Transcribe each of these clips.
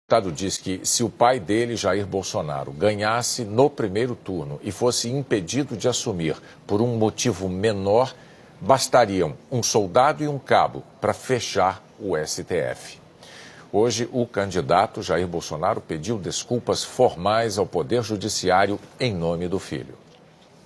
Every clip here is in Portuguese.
O deputado diz que se o pai dele, Jair Bolsonaro, ganhasse no primeiro turno e fosse impedido de assumir por um motivo menor, bastariam um soldado e um cabo para fechar o STF. Hoje, o candidato Jair Bolsonaro pediu desculpas formais ao Poder Judiciário em nome do filho.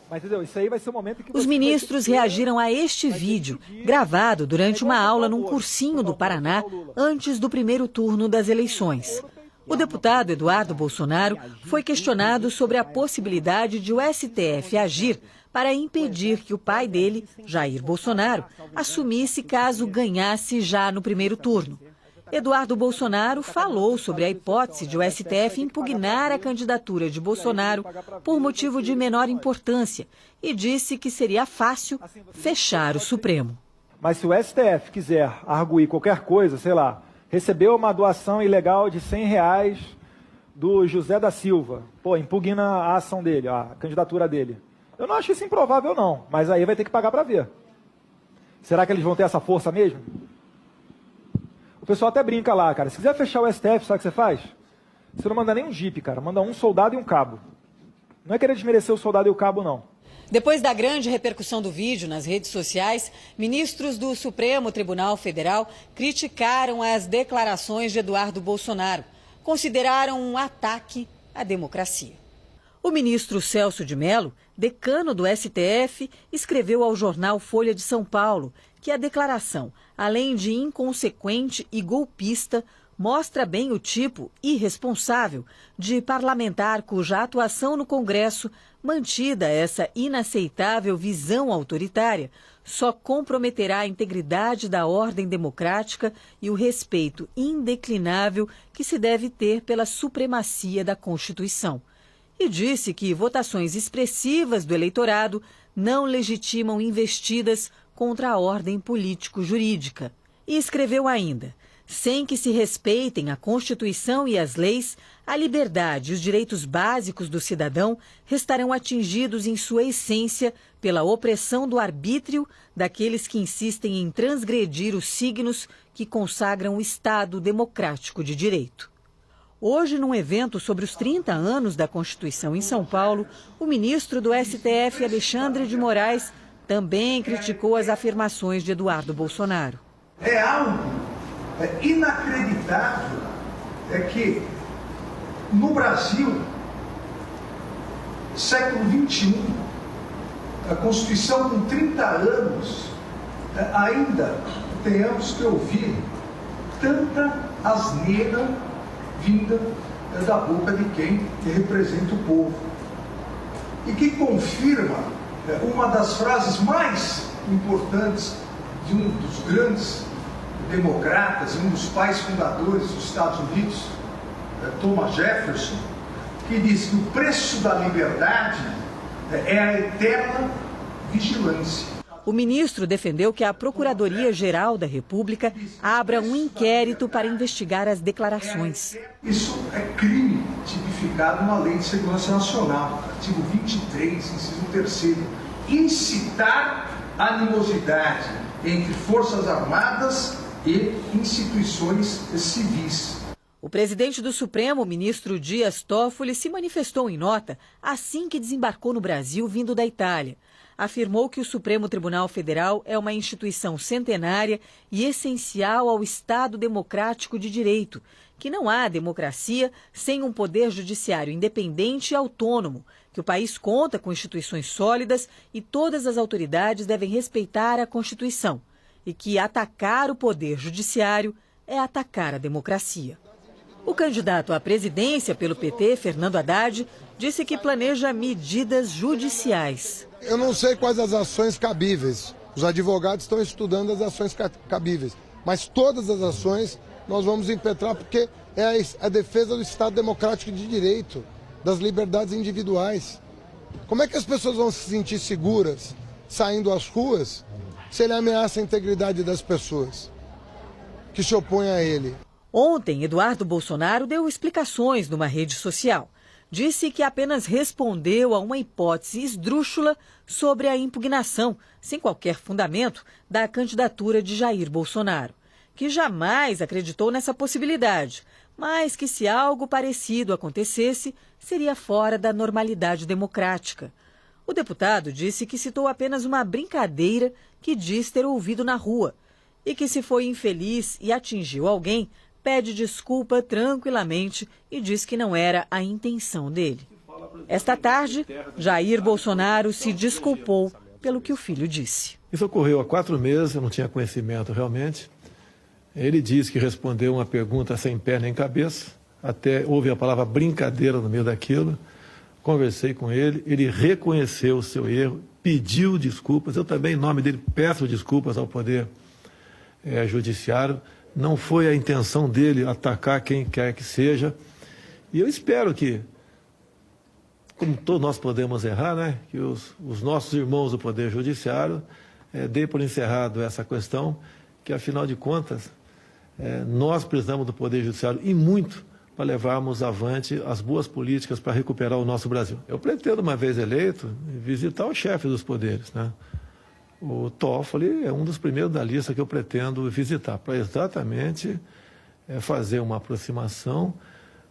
Mas, entendeu? Isso aí vai ser o momento que os ministros reagiram a este vídeo, gravado durante uma aula num cursinho do Paraná, antes do primeiro turno das eleições. O deputado Eduardo Bolsonaro foi questionado sobre a possibilidade de o STF agir para impedir que o pai dele, Jair Bolsonaro, assumisse caso ganhasse já no primeiro turno. Eduardo Bolsonaro falou sobre a hipótese de o STF impugnar a candidatura de Bolsonaro por motivo de menor importância e disse que seria fácil fechar o Supremo. Mas se o STF quiser arguir qualquer coisa, sei lá, recebeu uma doação ilegal de R$100 do José da Silva, impugna a ação dele, a candidatura dele. Eu não acho isso improvável não, mas aí vai ter que pagar para ver. Será que eles vão ter essa força mesmo? O pessoal até brinca lá, cara. Se quiser fechar o STF, sabe o que você faz? Você não manda nem um jipe, cara. Manda um soldado e um cabo. Não é querer desmerecer o soldado e o cabo, não. Depois da grande repercussão do vídeo nas redes sociais, ministros do Supremo Tribunal Federal criticaram as declarações de Eduardo Bolsonaro. Consideraram um ataque à democracia. O ministro Celso de Mello, decano do STF, escreveu ao jornal Folha de São Paulo que a declaração, além de inconsequente e golpista, mostra bem o tipo irresponsável de parlamentar cuja atuação no Congresso, mantida essa inaceitável visão autoritária, só comprometerá a integridade da ordem democrática e o respeito indeclinável que se deve ter pela supremacia da Constituição. E disse que votações expressivas do eleitorado não legitimam investidas contra a ordem político-jurídica. E escreveu ainda: sem que se respeitem a Constituição e as leis, a liberdade e os direitos básicos do cidadão restarão atingidos em sua essência pela opressão do arbítrio daqueles que insistem em transgredir os signos que consagram o Estado democrático de direito. Hoje, num evento sobre os 30 anos da Constituição em São Paulo, o ministro do STF, Alexandre de Moraes, também criticou as afirmações de Eduardo Bolsonaro. É algo inacreditável que no Brasil, século XXI, a Constituição com 30 anos, ainda tenhamos que ouvir tanta asneira vinda da boca de quem representa o povo. E que confirma uma das frases mais importantes de um dos grandes democratas, um dos pais fundadores dos Estados Unidos, Thomas Jefferson, que diz que o preço da liberdade é a eterna vigilância. O ministro defendeu que a Procuradoria-Geral da República abra um inquérito para investigar as declarações. Isso é crime tipificado na Lei de Segurança Nacional, artigo 23, inciso 3º. Incitar animosidade entre Forças Armadas e instituições civis. O presidente do Supremo, ministro Dias Toffoli, se manifestou em nota assim que desembarcou no Brasil vindo da Itália. Afirmou que o Supremo Tribunal Federal é uma instituição centenária e essencial ao Estado democrático de direito, que não há democracia sem um poder judiciário independente e autônomo, que o país conta com instituições sólidas e todas as autoridades devem respeitar a Constituição, e que atacar o poder judiciário é atacar a democracia. O candidato à presidência pelo PT, Fernando Haddad, disse que planeja medidas judiciais. Eu não sei quais as ações cabíveis. Os advogados estão estudando as ações cabíveis. Mas todas as ações nós vamos impetrar porque é a defesa do Estado democrático de direito, das liberdades individuais. Como é que as pessoas vão se sentir seguras saindo às ruas se ele ameaça a integridade das pessoas que se opõem a ele? Ontem, Eduardo Bolsonaro deu explicações numa rede social. Disse que apenas respondeu a uma hipótese esdrúxula sobre a impugnação, sem qualquer fundamento, da candidatura de Jair Bolsonaro. Que jamais acreditou nessa possibilidade, mas que se algo parecido acontecesse, seria fora da normalidade democrática. O deputado disse que citou apenas uma brincadeira que diz ter ouvido na rua e que, se foi infeliz e atingiu alguém, pede desculpa tranquilamente e diz que não era a intenção dele. Esta tarde, Jair Bolsonaro se desculpou pelo que o filho disse. Isso ocorreu há 4 meses, eu não tinha conhecimento realmente. Ele disse que respondeu uma pergunta sem pé nem cabeça, até houve a palavra brincadeira no meio daquilo. Conversei com ele, ele reconheceu o seu erro, pediu desculpas. Eu também, em nome dele, peço desculpas ao Poder Judiciário. Não foi a intenção dele atacar quem quer que seja. E eu espero que, como todos nós podemos errar, né, que os nossos irmãos do Poder Judiciário dê por encerrado essa questão, que, afinal de contas, nós precisamos do Poder Judiciário e muito para levarmos avante as boas políticas para recuperar o nosso Brasil. Eu pretendo, uma vez eleito, visitar o chefe dos poderes, né? O Toffoli é um dos primeiros da lista que eu pretendo visitar, para exatamente fazer uma aproximação,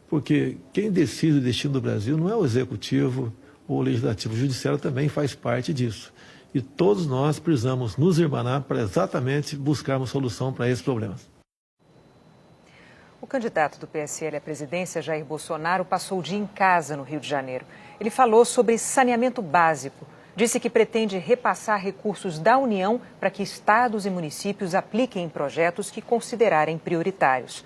porque quem decide o destino do Brasil não é o Executivo ou o Legislativo, o Judiciário também faz parte disso. E todos nós precisamos nos irmanar para exatamente buscarmos solução para esses problemas. O candidato do PSL à presidência, Jair Bolsonaro, passou o dia em casa no Rio de Janeiro. Ele falou sobre saneamento básico. Disse que pretende repassar recursos da União para que estados e municípios apliquem em projetos que considerarem prioritários.